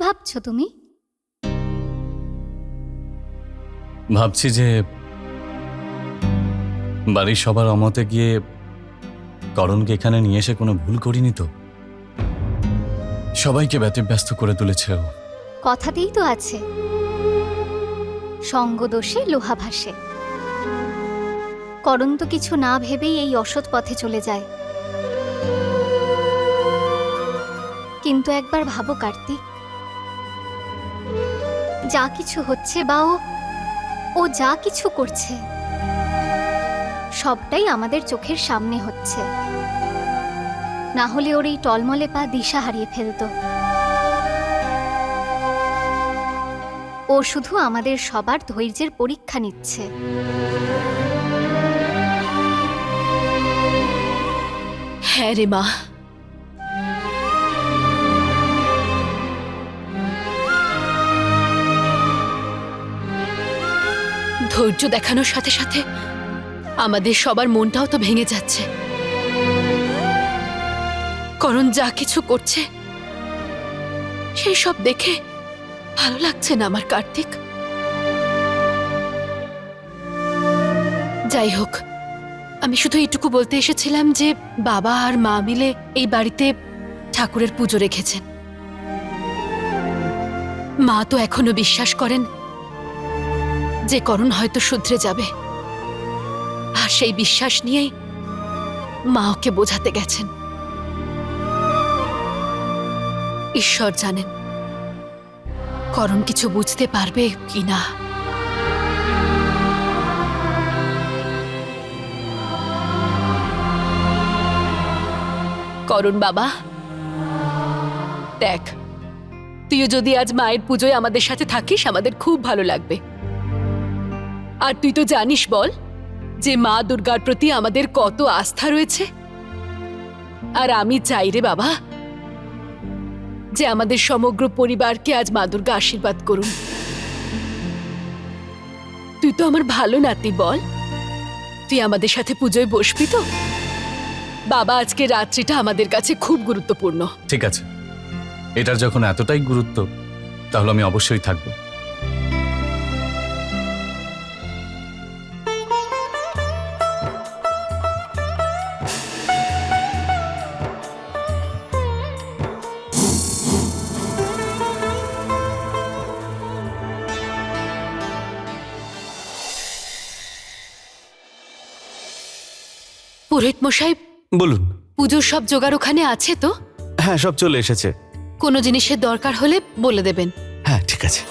ভাবছো তুমি? ভাবছি যে বাড়ির সবার অমতে গিয়ে করণকে এখানে নিয়ে এসে কোনো ভুল করিনি তো। সবাইকে ব্যতিব্যস্ত করে তুলেছে ও। কথাতেই তো আছে, সঙ্গ দোষে লোহা ভাসে। করণ তো কিছু না ভেবেই এই অসৎ পথে চলে যায়। কিন্তু একবার ভাবো কার্তিক, যা কিছু হচ্ছে বা ও যা কিছু করছে সবটাই আমাদের চোখের সামনে হচ্ছে। না হলে ওর এই টলমলে পা দিশা হারিয়ে ফেলতো। ও শুধু আমাদের সবার ধৈর্যের পরীক্ষা নিচ্ছে। হ্যাঁ রে মা, ধৈর্য দেখানোর সাথে সাথে আমাদের সবার মনটাও তো ভেঙে যাচ্ছে। করণ যা কিছু করছে সেই সব দেখে ভালো লাগছে না আমার কার্তিক। যাই হোক, আমি শুধু এইটুকু বলতে এসেছিলাম যে বাবা আর মা মিলে এই বাড়িতে ঠাকুরের পুজো রেখেছেন। মা তো এখনো বিশ্বাস করেন যে করণ হয়তো শুধরে যাবে, আর সেই বিশ্বাস নিয়েই মা ওকে বোঝাতে গেছেন। ঈশ্বর জানেন করণ কিছু বুঝতে পারবে কিনা। করণ বাবা, দেখ, তুইও যদি আজ মায়ের পুজোয় আমাদের সাথে থাকিস আমাদের খুব ভালো লাগবে। আর তুই তো জানিস বল যে মা দুর্গার প্রতি আমাদের কত আস্থা রয়েছে। আর আমি চাই রে বাবা যে আমাদের সমগ্র পরিবারকে আজ মা দুর্গা আশীর্বাদ করুন। তুই তো আমার ভালো নাতি, বল তুই আমাদের সাথে পুজোয় বসবি তো? বাবা, আজকে রাত্রিটা আমাদের কাছে খুব গুরুত্বপূর্ণ। ঠিক আছে, এটার যখন এতটাই গুরুত্ব তাহলে আমি অবশ্যই থাকবো। পুরোহিত মশাই, বলুন। পুজোর সব জোগাড় ওখানে আছে তো? হ্যাঁ, সব চলে এসেছে। কোনো জিনিসের দরকার হলে বলে দেবেন। হ্যাঁ, ঠিক আছে।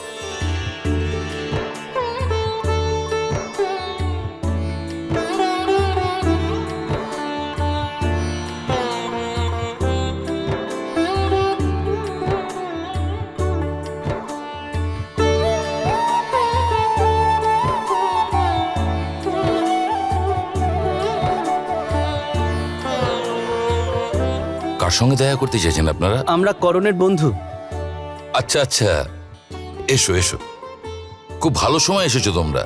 কার সঙ্গে দেখা করতে চাইছেন আপনারা? আমরা করণের বন্ধু। আচ্ছা আচ্ছা, এসো এসো, খুব ভালো সময় এসেছো তোমরা।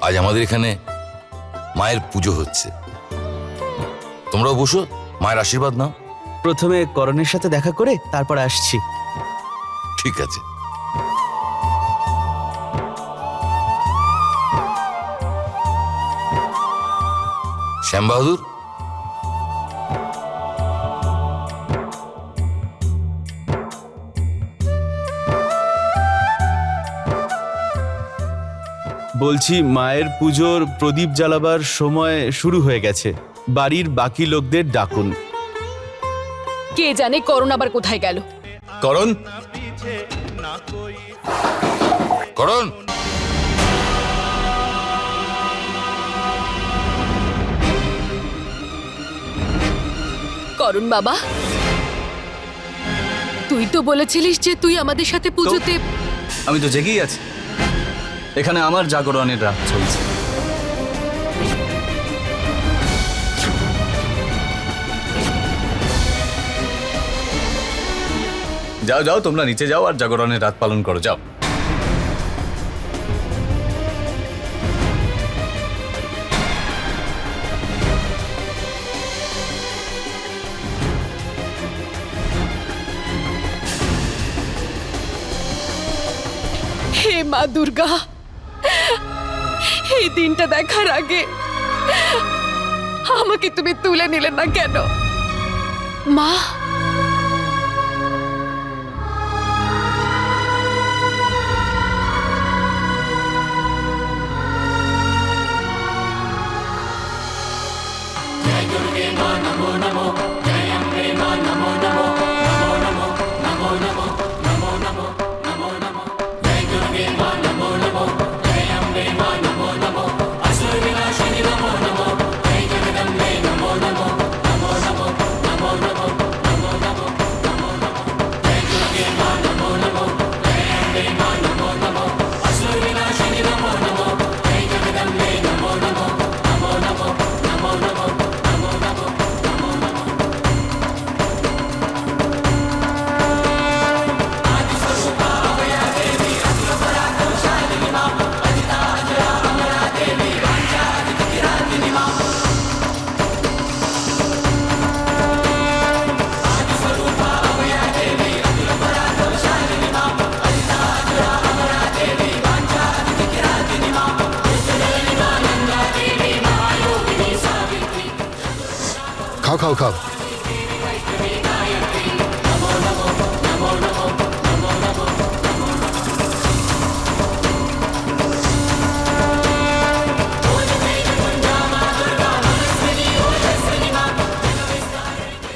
আজ আমাদের এখানে মায়ের পুজো হচ্ছে, তোমরাও বসো, মায়ের আশীর্বাদ নাও। প্রথমে করণের সাথে দেখা করে তারপর আসছি। ঠিক আছে। শ্যাম বাহাদুর, বলছি, মায়ের পুজোর প্রদীপ জ্বালাবার সময় শুরু হয়ে গেছে। বাড়ির বাকি লোকদের ডাকুন। কে জানে করণ আবার কোথায় গেল। করণ, করণ, করণ বাবা, তুই তো বলেছিলিস যে তুই আমাদের সাথে পুজোতে। আমি তো জেগেই আছি, এখানে আমার জাগরণের রাত চলছে। যাও যাও, তোমরা নিচে যাও আর জাগরণের রাত পালন করো, যাও। মা দুর্গা, এই দিনটা দেখার আগে আমাকে তুমি তুলে নিলে না কেন মা? খাও খাও খাও।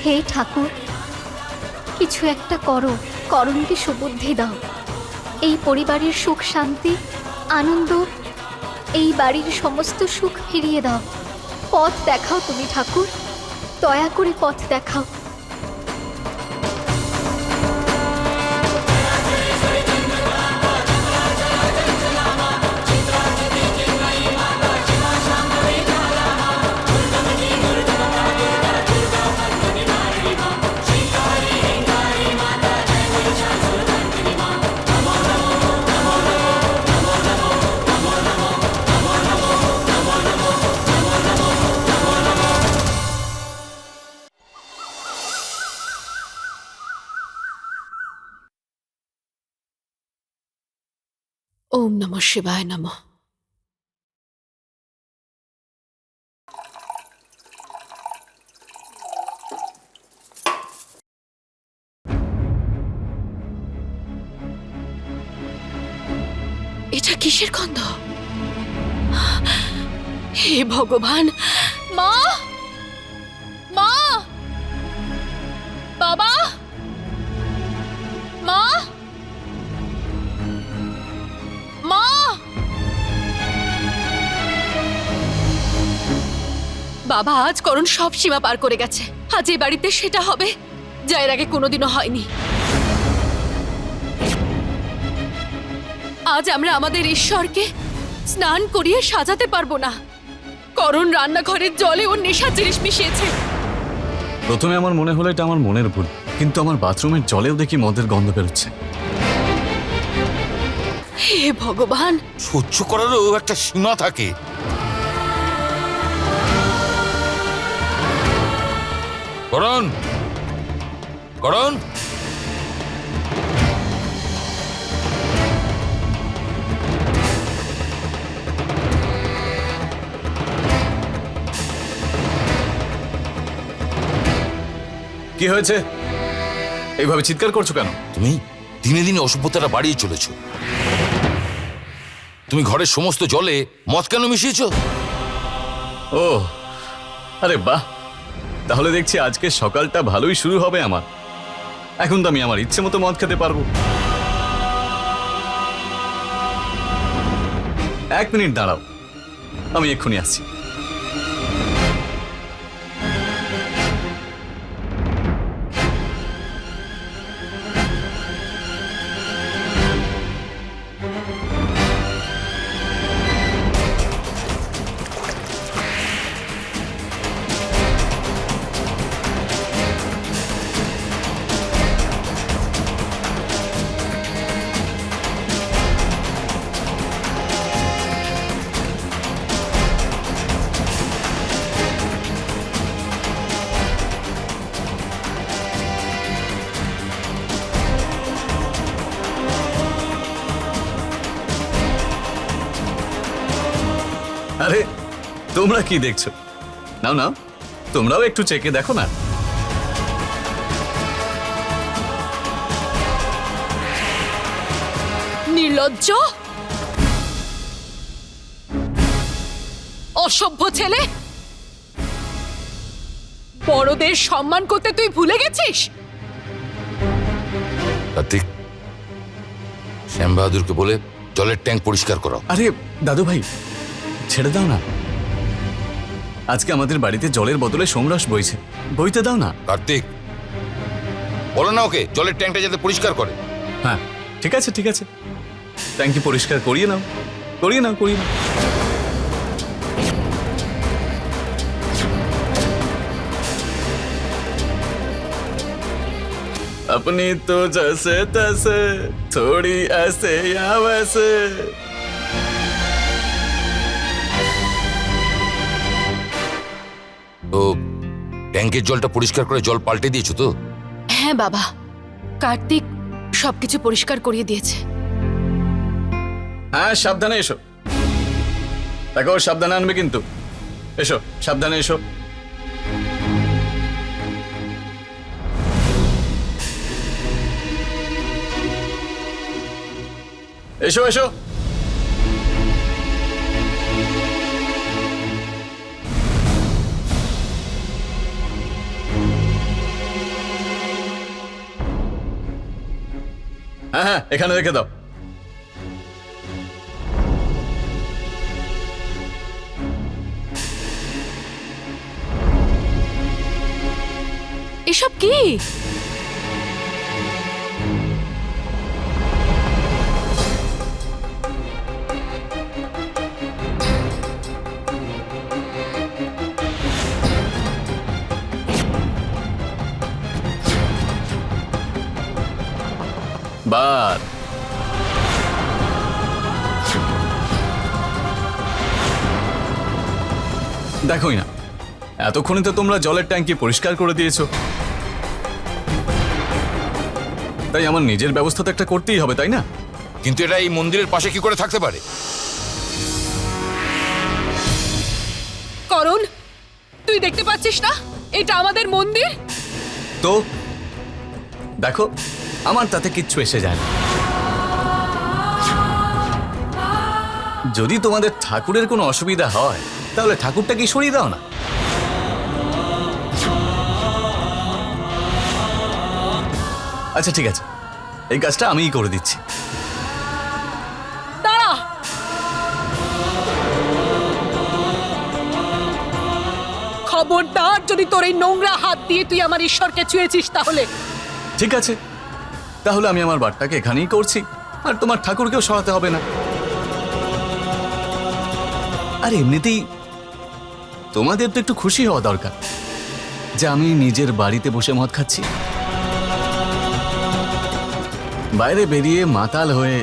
হে ঠাকুর, কিছু একটা করো, করণকে সুবুদ্ধি দাও। এই পরিবারের সুখ শান্তি আনন্দ, এই বাড়ির সমস্ত সুখ ফিরিয়ে দাও। পথ দেখাও তুমি ঠাকুর, দয়া করে পথ দেখাও। ওম নমঃ শিবায় নমঃ। এটা কিসের গন্ধ? হে ভগবান! মা, মা, বাবা, মা, মা, বাবা, আজ করণ সব সীমা পার করে গেছে। আজ এই বাড়িতে সেটা হবে যা এর আগে কোনোদিনও হয়নি। আজ আমরা আমাদের ঈশ্বরকে স্নান করিয়ে সাজাতে পারবো না। করণ রান্নাঘরের জলে ওর নেশার জিনিস মিশিয়েছে। প্রথমে আমার মনে হলো এটা আমার মনের ভুল, কিন্তু আমার বাথরুমের জলেও দেখি মদের গন্ধ বেরোচ্ছে। হে ভগবান! সহ্য করারও একটা সীমা থাকে। করণ, করণ, কি হয়েছে? এইভাবে চিৎকার করছো কেন? তুমি দিনে দিনে অসভ্যতাটা বাড়িয়ে চলেছ। তুমি ঘরের সমস্ত জলে মদ কেন মিশিয়েছ? ও, আরে বাহ, তাহলে দেখছি আজকে সকালটা ভালোই শুরু হবে আমার। এখন তো আমি আমার ইচ্ছে মতো মদ খেতে পারবো। 1 মিনিট দাঁড়াও, আমি এক্ষুনি আসছি। আরে তোমরা কি দেখছো? নাও নাও, তোমরাও একটু চেকে দেখো না। নির্লজ্জ, অসভ্য ছেলে, বড়দের সম্মান করতে তুই ভুলে গেছিস? কার্তিক, শ্যাম বাহাদুরকে বলে জলের ট্যাঙ্ক পরিষ্কার করাও। আরে দাদু ভাই, ছেড়ে দাও না। আজকে আমাদের বাড়িতে জলের বদলে সোমরস বইছে, বইতে দাও না। কার্তিক, বলো না ওকে জলের ট্যাঙ্কটা যাতে পরিষ্কার করে। হ্যাঁ ঠিক আছে ঠিক আছে, ট্যাঙ্কি পরিষ্কার করিয়ে নাও, করিয়ে নাও, করিয়ে নাও। अपनी तो जैसे तैसे, थोड़ी ऐसे या वैसे। তো ট্যাঙ্কের জলটা পরিষ্কার করে জল পাল্টে দিয়েছো তো? হ্যাঁ বাবা, কার্তিক সবকিছু পরিষ্কার করিয়ে দিয়েছে। হ্যাঁ সাবধানে এসো, দেখো সাবধানে আনবে কিন্তু। এসো সাবধানে এসো। এসো এসো। হ্যাঁ হ্যাঁ, এখানে রেখে দাও। এসব কি? বার দেখোই না, এতক্ষণে তো তোমরা জলের ট্যাঙ্কি পরিষ্কার করে দিয়েছো, তাই আমার নিজের ব্যবস্থা তো একটা করতেই হবে, তাই না? কিন্তু এটা এই মন্দিরের পাশে কি করে থাকতে পারে? করণ, তুই দেখতে পাচ্ছিস না এটা আমাদের মন্দির? তো দেখো, আমার তাতে কিচ্ছু এসে যায় না। যদি তোমাদের ঠাকুরের কোনো অসুবিধা হয় তাহলে ঠাকুরটা কি সরিয়ে দাও না। আচ্ছা ঠিক আছে, এই কাজটা আমিই করে দিচ্ছি। দাঁড়া, খবরদার যদি তোর এই নোংরা হাত দিয়ে তুই আমার ঈশ্বরকে ছুঁয়েছিস তাহলে। ঠিক আছে, তাহলে আমি আমার বারটাকে এখানেই করছি, আর তোমার ঠাকুরকেও সরাতে হবে না। আর এমনিতেই তোমাদের তো একটু খুশি হওয়া দরকার যে আমি নিজের বাড়িতে বসে মদ খাচ্ছি। বাইরে বেরিয়ে মাতাল হয়ে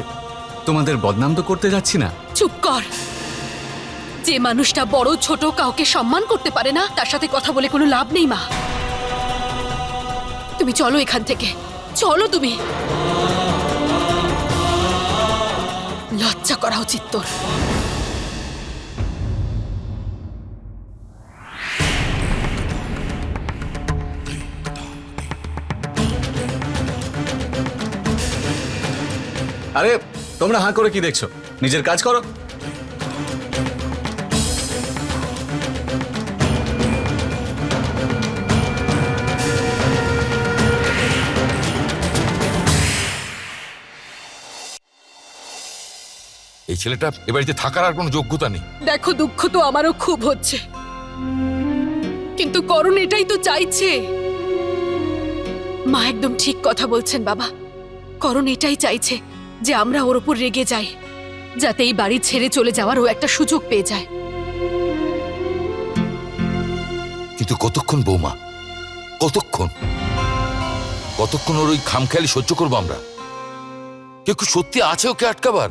তোমাদের বদনাম তো করতে যাচ্ছি না। চুপ কর। যে মানুষটা বড় ছোট কাউকে সম্মান করতে পারে না তার সাথে কথা বলে কোনো লাভ নেই মা। তুমি চলো এখান থেকে, চলো তুমি। লজ্জা করা উচিত তোর। আরে তোমরা হাঁ করে কি দেখছো? নিজের কাজ করো। এই ছেলেটা এ বাড়িতে থাকার আর কোনো যোগ্যতা নেই। দেখো, দুঃখ তো আমারও খুব হচ্ছে, কিন্তু করণ এটাই তো চাইছে। মা একদম ঠিক কথা বলছেন বাবা। করণ এটাই চাইছে যে আমরা ওর উপর রেগে যাই, যাতে এই বাড়ি ছেড়ে চলে যাওয়ার ও একটা সুযোগ পেয়ে যায়। কিন্তু কতক্ষণ বৌমা, কতক্ষণ কতক্ষণ ওর ওই খামখেয়ালি সহ্য করবো আমরা? কেউ কি সত্যি আছে ওকে আটকাবার?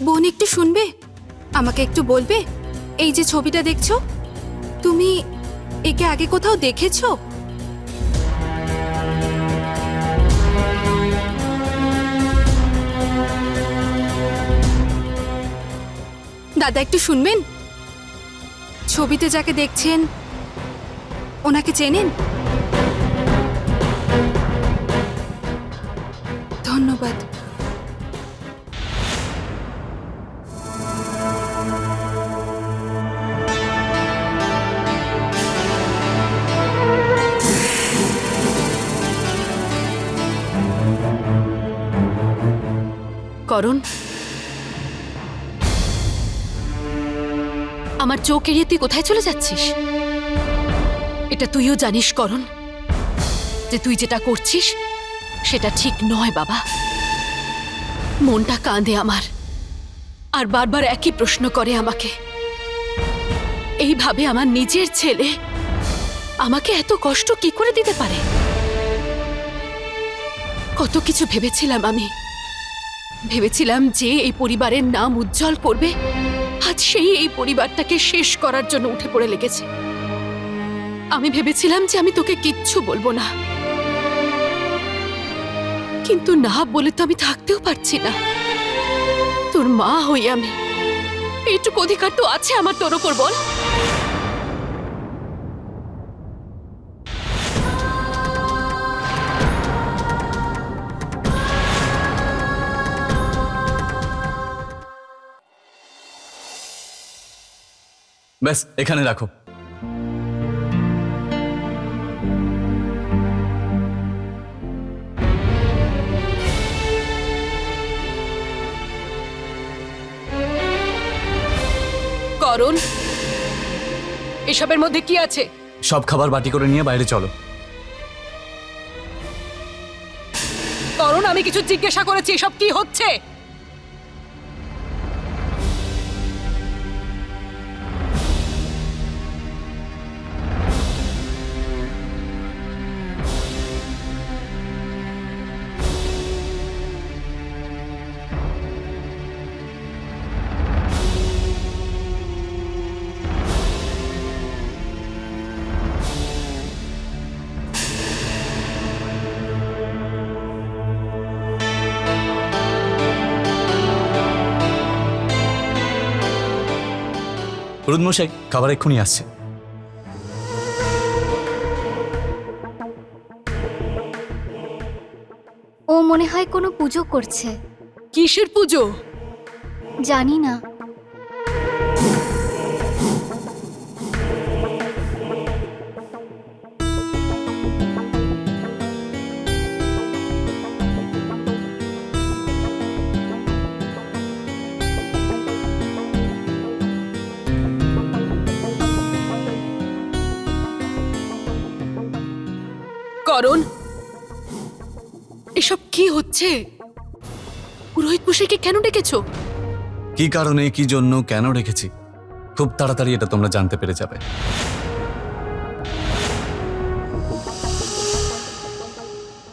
বোন একটু শুনবে, আমাকে একটু বলবে, এই যে ছবিটা দেখছো, তুমি একে আগে কোথাও দেখেছো? দাদা একটু শুনবেন, ছবিতে যাকে দেখছেন ওনাকে চেনেন? ধন্যবাদ। করণ, আমার চোখ এড়িয়ে তুই কোথায় চলে যাচ্ছিস? এটা তুইও জানিস করণ, যে তুই যেটা করছিস সেটা ঠিক নয় বাবা। মনটা কাঁদে আমার, আর বারবার একই প্রশ্ন করে আমাকে। এইভাবে আমার নিজের ছেলে আমাকে এত কষ্ট কি করে দিতে পারে? কত কিছু ভেবেছিলাম আমি, ভেবেছিলাম যে এই পরিবারের নাম উজ্জ্বল করবে, আজ সেই এই পরিবারটাকে শেষ করার জন্য উঠে পড়ে লেগেছে। আমি ভেবেছিলাম যে আমি তোকে কিচ্ছু বলবো না, কিন্তু না বলে তো আমি থাকতেও পারছি না। তোর মা হই আমি, এইটুকু অধিকার তো আছে আমার তোর ওপর, বল। ব্যাস এখানে রাখো। করণ, এসবের মধ্যে কি আছে? সব খাবার বাটি করে নিয়ে বাইরে চলো। করণ, আমি কিছু জিজ্ঞাসা করেছি, এসব কি হচ্ছে? পুরোহিত মশাই, খাবার এক্ষুনি আসছে। ও মনে হয় কোনো পুজো করছে। কিসের পুজো? জানি না। করণ, এসব কি হচ্ছে? পুরোহিত মশাইকে কেন ডেকেছো? কি কারণে, কি জন্য, কেন রেখেছি, খুব তাড়াতাড়ি এটা তোমরা জানতে পেরে যাবে।